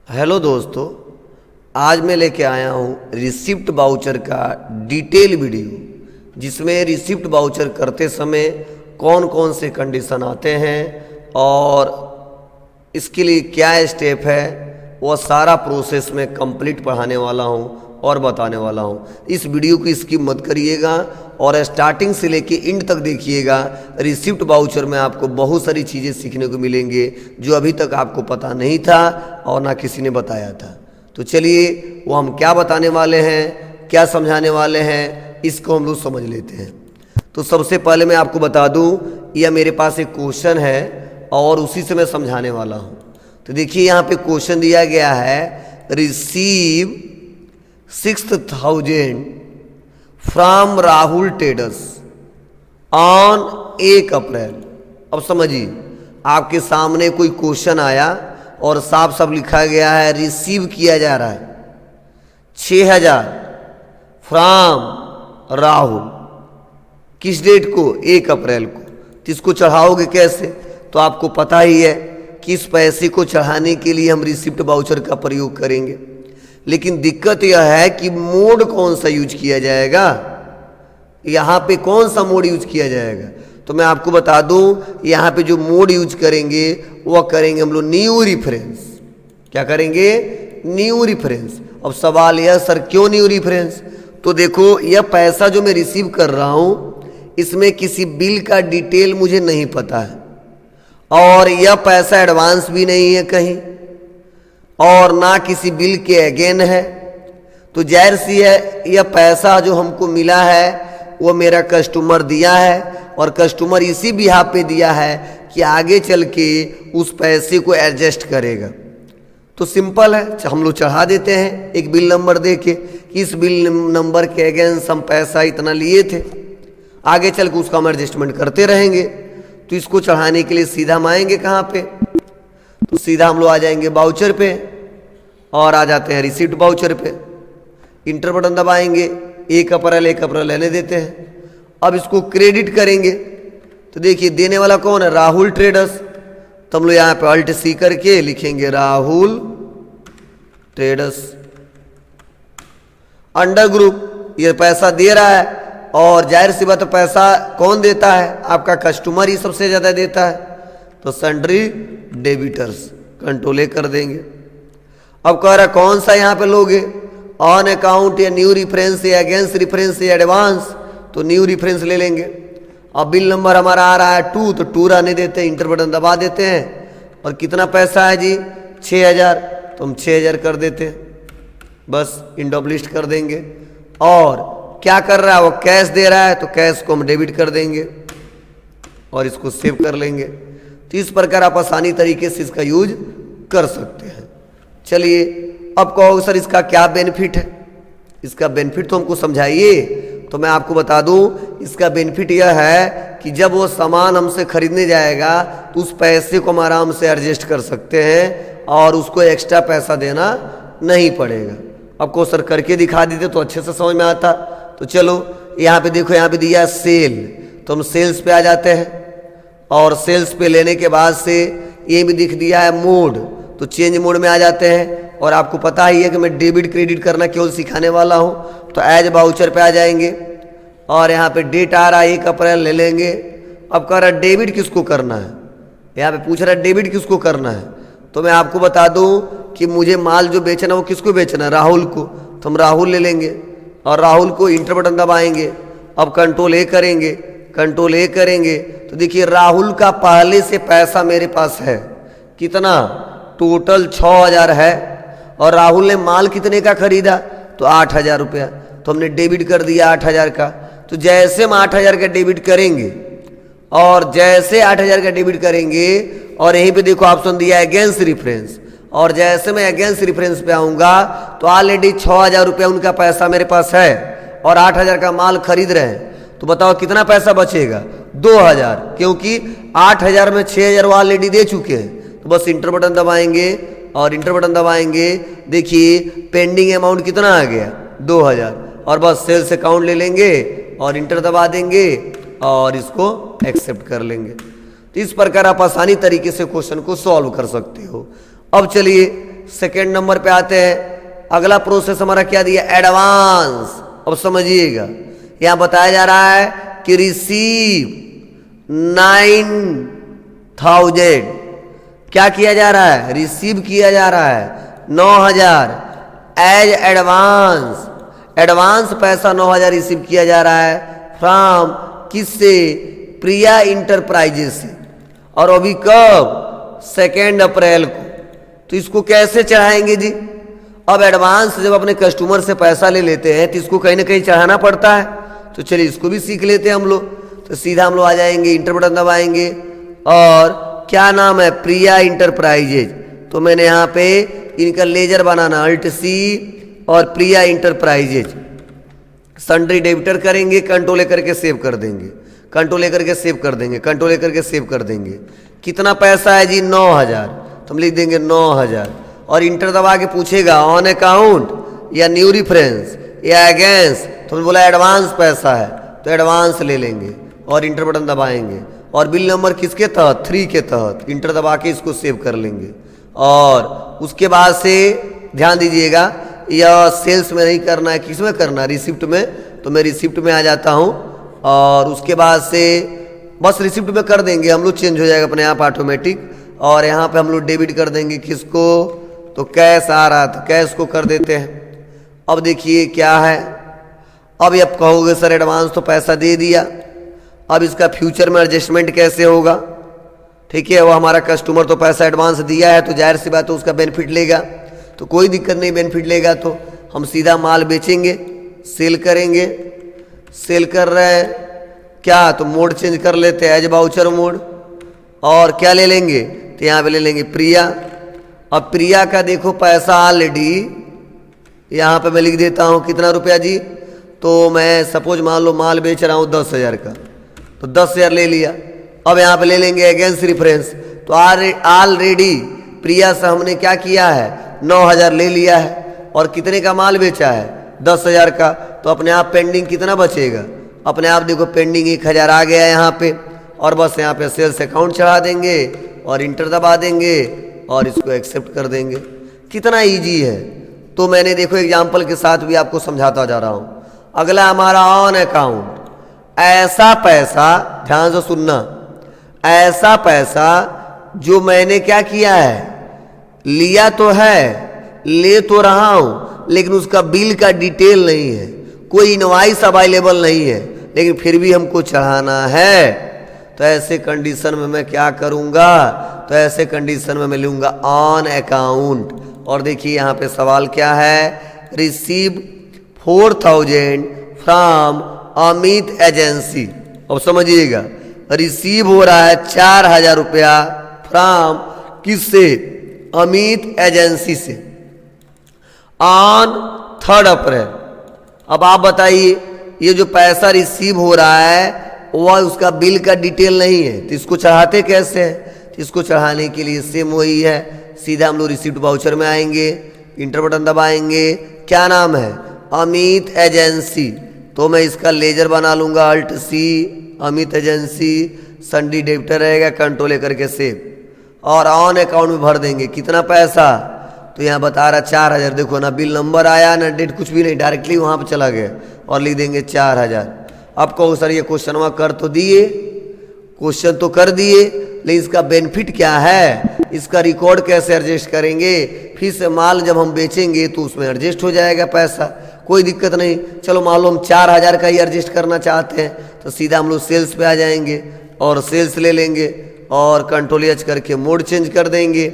Hello दोस्तों, आज मैं लेके आया हूँ रिसिप्ट बाउचर का डिटेल वीडियो, जिसमें रिसिप्ट बाउचर करते समय कौन कौन से कंडीशन आते हैं और इसके लिए क्या स्टेप है, वह सारा प्रोसेस में कंप्लीट पढ़ाने वाला हूँ और बताने वाला हूँ। इस वीडियो को स्किप मत करिएगा और स्टार्टिंग से लेके एंड तक देखिएगा। रिसिप्ट बाउचर में आपको बहुत सारी चीज़ें सीखने को मिलेंगे जो अभी तक आपको पता नहीं था और ना किसी ने बताया था। तो चलिए, वो हम क्या बताने वाले हैं, क्या समझाने वाले हैं, इसको हम लोग समझ लेते हैं। तो सबसे पहले मैं आपको बता दूं, यह मेरे पास एक क्वेश्चन है और उसी से मैं समझाने वाला हूं। तो देखिए, यहाँ पे क्वेश्चन दिया गया है, receive 6,000 from Rahul traders on 1 अप्रैल। अब समझिए, आपके सामने कोई क्वेश्चन आया और साफ साफ लिखा गया है रिसीव किया जा रहा है 6,000 फ्रॉम राहुल, किस डेट को? 1 अप्रैल को। तो इसको चढ़ाओगे कैसे? तो आपको पता ही है कि इस पैसे को चढ़ाने के लिए हम रिसिप्ट बाउचर का प्रयोग करेंगे, लेकिन दिक्कत यह है कि मोड कौन सा यूज किया जाएगा, यहाँ पे कौन सा मोड यूज किया जाएगा। तो मैं आपको बता दूं, यहाँ पे जो मोड यूज करेंगे वह करेंगे हम लोग न्यू रिफरेंस। क्या करेंगे? New reference. अब सवाल यह, सर क्यों न्यू रिफरेंस? तो देखो, यह पैसा जो मैं रिसीव कर रहा हूँ, इसमें किसी बिल का डिटेल मुझे नहीं पता है और यह पैसा एडवांस भी नहीं है कहीं और ना किसी बिल के अगेन है। तो जाहिर सी है, यह पैसा जो हमको मिला है वो मेरा कस्टमर दिया है और कस्टमर इसी बिहाफ पे दिया है कि आगे चल के उस पैसे को एडजस्ट करेगा। तो सिंपल है, हम लोग चढ़ा देते हैं एक बिल नंबर दे के कि इस बिल नंबर के अगेंस्ट हम पैसा इतना लिए थे, आगे चल के उसका हम एडजस्टमेंट करते रहेंगे। तो इसको चढ़ाने के लिए सीधा हम आएंगे कहाँ पे? तो सीधा हम लोग आ जाएंगे बाउचर पे और आ जाते हैं रिसिप्ट बाउचर पे। इंटर बटन दबाएंगे, 1 अप्रैल लेने देते हैं। अब इसको क्रेडिट करेंगे। तो देखिए, देने वाला कौन है? राहुल ट्रेडर्स। तो हम लोग यहाँ पे अल्ट सी करके लिखेंगे राहुल ट्रेडर्स अंडर ग्रुप। ये पैसा दे रहा है और जाहिर सी बात है, पैसा कौन देता है? आपका कस्टमर ही सबसे ज्यादा देता है। तो सन्ड्री डेबिटर्स, कंट्रोल ए कर देंगे। अब कह रहा है कौन सा यहाँ पे लोगे, ऑन अकाउंट या न्यू रिफरेंस या अगेंस्ट रिफरेंस या एडवांस? तो न्यू रिफरेंस ले लेंगे। अब बिल नंबर हमारा आ रहा है 2, तो 2 रहने देते हैं, इंटर बटन दबा देते हैं। और कितना पैसा है जी? 6,000। तो हम 6,000 कर देते हैं, बस इंडो लिस्ट कर देंगे। और क्या कर रहा है? वो कैश दे रहा है, तो कैश को हम डेबिट कर देंगे और इसको सेव कर लेंगे। तो इस प्रकार आप आसानी तरीके से इसका यूज कर सकते हैं। चलिए, अब कहोगे सर इसका क्या बेनिफिट है? इसका बेनिफिट तो हमको समझाइए। तो मैं आपको बता दूं, इसका बेनिफिट यह है कि जब वो सामान हमसे खरीदने जाएगा तो उस पैसे को हम आराम से एडजस्ट कर सकते हैं और उसको एक्स्ट्रा पैसा देना नहीं पड़ेगा। आपको सर करके दिखा देते तो अच्छे से समझ में आता। तो चलो, यहाँ पे देखो, यहाँ पे दिया सेल, तो हम सेल्स पे आ जाते हैं और सेल्स पे लेने के बाद से ये भी दिख दिया है मोड, तो चेंज मोड में आ जाते हैं। और आपको पता ही है कि मैं डेबिट क्रेडिट करना केवल सिखाने वाला हूँ। तो एज बाउचर पे आ जाएंगे और यहाँ पे डेट आ रहा है 1 अप्रैल, ले लेंगे। अब कह रहा है डेबिट किसको करना है, यहाँ पे पूछ रहा है डेबिट किसको करना है। तो मैं आपको बता दूं कि मुझे माल जो बेचना है वो किसको बेचना है? राहुल को। तो हम राहुल ले लेंगे और राहुल को इंटर बटन दबाएंगे। अब कंट्रोल ए करेंगे, कंट्रोल ए करेंगे तो देखिए, राहुल का पहले से पैसा मेरे पास है। कितना? टोटल 6,000 है। और राहुल ने माल कितने का खरीदा? तो 8,000 रुपया। तो हमने डेबिट कर दिया 8,000 का। तो जैसे हम 8,000 का डेबिट करेंगे और जैसे 8,000 का डेबिट करेंगे और यहीं पे देखो ऑप्शन दिया है अगेंस्ट रिफरेंस, और जैसे मैं अगेंस्ट रिफरेंस पे आऊंगा तो ऑलरेडी 6,000 रुपया उनका पैसा मेरे पास है और 8,000 का माल खरीद रहे हैं। तो बताओ कितना पैसा बचेगा? 2,000, क्योंकि 8,000 में 6,000 वो ऑलरेडी दे चुके हैं। तो बस इंटर बटन दबाएंगे और इंटर बटन दबाएंगे, देखिए पेंडिंग अमाउंट कितना आ गया? 2,000। और बस सेल्स अकाउंट ले लेंगे और इंटर दबा देंगे और इसको एक्सेप्ट कर लेंगे। तो इस प्रकार आप आसानी तरीके से क्वेश्चन को सॉल्व कर सकते हो। अब चलिए सेकेंड नंबर पे आते हैं। अगला प्रोसेस हमारा क्या दिया, एडवांस। अब समझिएगा, यहां बताया जा रहा है कि रिसीव 9,000 क्या किया जा रहा है, रिसीव किया जा रहा है 9,000 एज एडवांस। एडवांस पैसा 9,000 रिसीव किया जा रहा है फ्रॉम किससे, प्रिया इंटरप्राइजेस से। और अभी कब, 2 अप्रैल को। तो इसको कैसे चढ़ाएंगे जी, अब एडवांस जब अपने कस्टमर से पैसा ले लेते हैं तो इसको कहीं ना कहीं चढ़ाना पड़ता है। तो चलिए इसको भी सीख लेते हैं हम लोग। तो सीधा हम लोग आ जाएंगे, इंटर बटन दबाएंगे और क्या नाम है, प्रिया इंटरप्राइजेज। तो मैंने यहाँ पे इनका लेजर बनाना, अल्ट सी और प्रिया इंटरप्राइजेज। सन्ड्री डेबिटर करेंगे, कंट्रोल लेकर के सेव कर देंगे, कंट्रोल लेकर के सेव कर देंगे, कंट्रोल लेकर के सेव कर देंगे। कितना पैसा है जी, 9,000। तो हम लिख देंगे 9,000 और इंटर दबा के पूछेगा ऑन अकाउंट या न्यू रेफरेंस या अगेंस्ट। तो हमने बोला एडवांस पैसा है तो एडवांस ले लेंगे और इंटर बटन दबाएंगे। और बिल नंबर किसके तहत, 3 के तहत। इंटर दबा के इसको सेव कर लेंगे। और उसके बाद से ध्यान दीजिएगा, यह सेल्स में नहीं करना है, किस में करना है, रिसिप्ट में। तो मैं रिसिप्ट में आ जाता हूँ और उसके बाद से बस रिसिप्ट में कर देंगे हम लोग, चेंज हो जाएगा अपने आप ऑटोमेटिक। और यहाँ पे हम लोग डेबिट कर देंगे किसको, तो कैश आ रहा था, कैश को कर देते हैं। अब देखिए क्या है, अब आप कहोगे सर एडवांस तो पैसा दे दिया, अब इसका फ्यूचर में एडजस्टमेंट कैसे होगा। ठीक है, वो हमारा कस्टमर तो पैसा एडवांस दिया है तो जाहिर सी बात है उसका बेनिफिट लेगा, तो कोई दिक्कत नहीं, बेनिफिट लेगा तो हम सीधा माल बेचेंगे, सेल करेंगे। सेल कर रहे हैं क्या, तो मोड चेंज कर लेते हैं, एज वाउचर मोड। और क्या ले लेंगे, तो यहाँ पे ले लेंगे प्रिया। अब प्रिया का देखो पैसा ऑलरेडी यहाँ पे मैं लिख देता हूँ कितना रुपया जी, तो मैं सपोज मान लो माल बेच रहा हूँ 10,000 का, तो 10,000 ले लिया। अब यहाँ पे ले लेंगे अगेंस्ट रेफरेंस। तो ऑलरेडी प्रिया से हमने क्या किया है, 9,000 ले लिया है और कितने का माल बेचा है, 10,000 का। तो अपने आप पेंडिंग कितना बचेगा, अपने आप देखो पेंडिंग 1,000 आ गया यहाँ पे। और बस यहाँ पे सेल्स अकाउंट चढ़ा देंगे और इंटर दबा देंगे और इसको एक्सेप्ट कर देंगे। कितना इजी है। तो मैंने देखो एग्जाम्पल के साथ भी आपको समझाता जा रहा हूँ। अगला हमारा ऑन अकाउंट, ऐसा पैसा, ध्यान से सुनना, ऐसा पैसा जो मैंने क्या किया है, लिया तो है, ले तो रहा हूं, लेकिन उसका बिल का डिटेल नहीं है, कोई इनवॉइस अवेलेबल नहीं है, लेकिन फिर भी हमको चढ़ाना है। तो ऐसे कंडीशन में मैं क्या करूंगा, तो ऐसे कंडीशन में मैं लूंगा ऑन अकाउंट। और देखिए यहाँ पे सवाल क्या है, रिसीव 4,000 फ्रॉम अमित एजेंसी। अब समझिएगा, रिसीव हो रहा है 4,000 रुपया फ्रॉम किससे, अमित एजेंसी से, ऑन 3 अप्रैल। अब आप बताइए, ये जो पैसा रिसीव हो रहा है वह उसका बिल का डिटेल नहीं है, तो इसको चढ़ाते कैसे हैं। तो इसको चढ़ाने के लिए सेम वही है, सीधा हम लोग रिसिप्ट वाउचर में आएंगे, इंटर बटन दबाएंगे, क्या नाम है, अमित एजेंसी। तो मैं इसका लेजर बना लूंगा, alt c, Amit agency, sundry debtor रहेगा, कंट्रोल लेकर के सेव। और ऑन अकाउंट में भर देंगे कितना पैसा, तो यहाँ बता रहा 4,000। देखो ना बिल नंबर आया ना डेट, कुछ भी नहीं, डायरेक्टली वहाँ पे चला गया और लिख देंगे 4,000। अब कहो सर ये क्वेश्चन कर तो दिए, क्वेश्चन तो कर दिए, लेकिन इसका बेनिफिट क्या है, इसका रिकॉर्ड कैसे एडजस्ट करेंगे। फिर से माल जब हम बेचेंगे तो उसमें एडजस्ट हो जाएगा पैसा, कोई दिक्कत नहीं। चलो मान लो हम 4,000 का ही एडजस्ट करना चाहते हैं, तो सीधा हम लोग सेल्स पे आ जाएंगे और सेल्स ले लेंगे और कंट्रोल एच करके मोड चेंज कर देंगे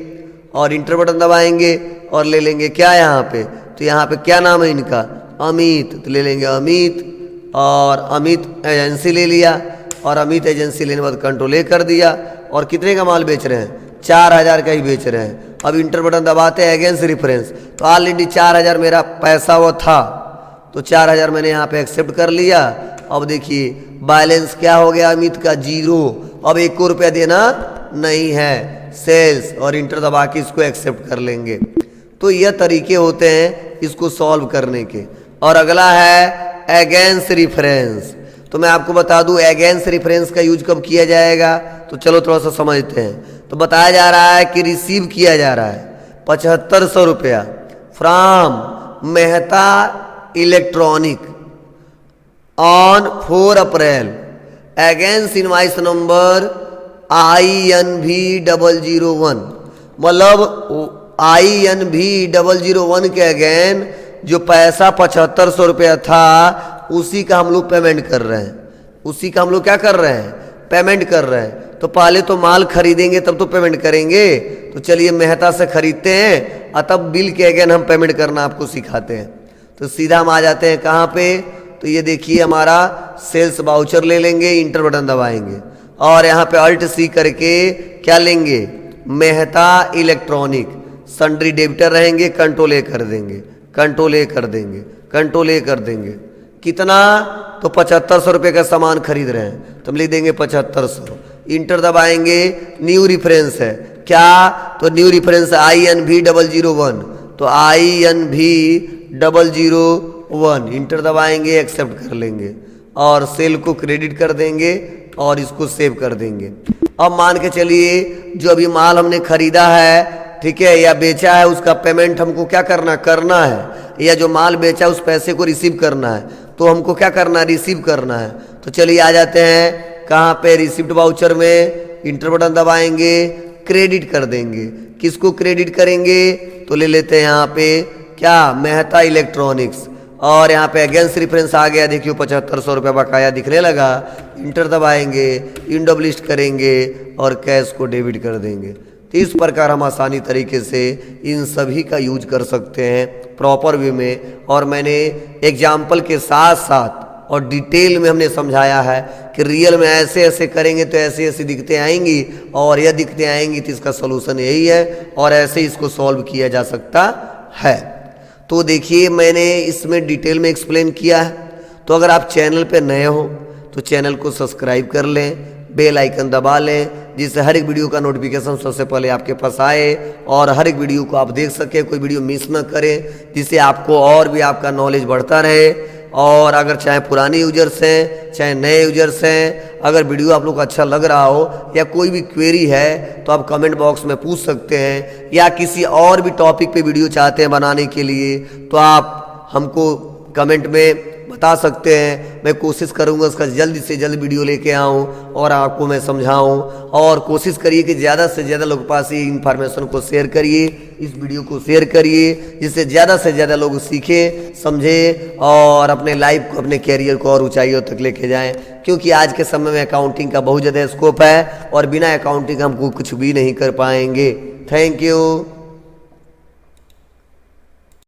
और इंटर बटन दबाएंगे और ले लेंगे क्या यहाँ पे, तो यहाँ पे क्या नाम है इनका, अमित। तो ले लेंगे अमित और अमित एजेंसी ले लिया और अमित एजेंसी लेने के बाद कंट्रोल ए कर दिया। और कितने का माल बेच रहे हैं, 4,000 का ही बेच रहे हैं। अब इंटर बटन दबाते हैं अगेंस्ट रेफरेंस, तो ऑलरेडी 4,000 मेरा पैसा वो था, तो 4,000 मैंने यहाँ पे एक्सेप्ट कर लिया। अब देखिए बैलेंस क्या हो गया अमित का, 0। अब 1 रुपया देना नहीं है, सेल्स और इंटर दबा के इसको एक्सेप्ट कर लेंगे। तो यह तरीके होते हैं इसको सॉल्व करने के। और अगला है अगेंस्ट रेफरेंस। तो मैं आपको बता दूं अगेंस्ट रेफरेंस का यूज कब किया जाएगा, तो चलो थोड़ा सा समझते हैं। तो बताया जा रहा है कि रिसीव किया जा रहा है 7500 रुपया from Mehta electronic on 4 April against invoice number INV001। मतलब INV001 के अगेन जो पैसा 7500 रुपया था उसी का हम लोग पेमेंट कर रहे हैं, उसी का हम लोग क्या कर रहे हैं, पेमेंट कर रहे हैं। तो पहले तो माल खरीदेंगे तब तो पेमेंट करेंगे। तो चलिए मेहता से खरीदते हैं और तब बिल के अगेन हम पेमेंट करना आपको सिखाते हैं। तो सीधा हम आ जाते हैं कहाँ पे, तो ये देखिए हमारा सेल्स वाउचर ले लेंगे, इंटर बटन दबाएंगे और यहाँ पे अल्ट सी करके क्या लेंगे, मेहता इलेक्ट्रॉनिक सन्ड्री डेबिटर रहेंगे, कंट्रोल ए कर देंगे, कंट्रोल ए कर देंगे, कंट्रोल ए कर देंगे। कितना, तो 7500 रुपये का सामान खरीद रहे हैं तो हम लिख देंगे 7500, इंटर दबाएंगे। न्यू रेफरेंस है क्या, तो न्यू रेफरेंस INV001, तो INV001 इंटर दबाएंगे, एक्सेप्ट कर लेंगे और सेल को क्रेडिट कर देंगे और इसको सेव कर देंगे। अब मान के चलिए जो अभी माल हमने खरीदा है, ठीक है, या बेचा है, उसका पेमेंट हमको क्या करना है, या जो माल बेचा उस पैसे को रिसीव करना है, तो हमको क्या करना है, रिसीव करना है। तो चलिए आ जाते हैं कहाँ पे, रिसिप्ट वाउचर में इंटर बटन दबाएंगे, क्रेडिट कर देंगे। किसको क्रेडिट करेंगे, तो ले लेते हैं यहाँ पे क्या, मेहता इलेक्ट्रॉनिक्स, और यहाँ पे अगेंस्ट रेफरेंस आ गया, देखियो 7500 रुपया बकाया दिखने लगा। इंटर दबाएंगे, इंडब लिस्ट करेंगे और कैश को डेबिट कर देंगे। तो इस प्रकार हम आसानी तरीके से इन सभी का यूज कर सकते हैं प्रॉपर वे में। और मैंने एग्जाम्पल के साथ साथ और डिटेल में हमने समझाया है कि रियल में ऐसे ऐसे करेंगे तो ऐसे ऐसी दिक्कतें आएंगी, और यह दिक्कतें आएंगी तो इसका सोल्यूशन यही है, और ऐसे इसको सॉल्व किया जा सकता है। तो देखिए मैंने इसमें डिटेल में एक्सप्लेन किया है। तो अगर आप चैनल पे नए हो तो चैनल को सब्सक्राइब कर लें, बेल आइकन दबा लें, जिससे हर एक वीडियो का नोटिफिकेशन सबसे पहले आपके पास आए और हर एक वीडियो को आप देख सकें, कोई वीडियो मिस ना करें, जिससे आपको और भी आपका नॉलेज बढ़ता रहे। और अगर चाहे पुराने यूजर्स हैं चाहे नए यूजर्स हैं, अगर वीडियो आप लोग को अच्छा लग रहा हो या कोई भी क्वेरी है तो आप कमेंट बॉक्स में पूछ सकते हैं, या किसी और भी टॉपिक पे वीडियो चाहते हैं बनाने के लिए तो आप हमको कमेंट में बता सकते हैं। मैं कोशिश करूंगा उसका जल्द से जल्द वीडियो लेके आऊं और आपको मैं समझाऊं। और कोशिश करिए कि ज़्यादा से ज़्यादा लोग पास ये इन्फॉर्मेशन को शेयर करिए, इस वीडियो को शेयर करिए, जिससे ज़्यादा से ज़्यादा लोग सीखें, समझें और अपने लाइफ को, अपने कैरियर को और ऊंचाइयों तक लेके जाएं। क्योंकि आज के समय में अकाउंटिंग का बहुत ज़्यादा स्कोप है और बिना अकाउंटिंग हम कुछ भी नहीं कर पाएंगे। Thank you.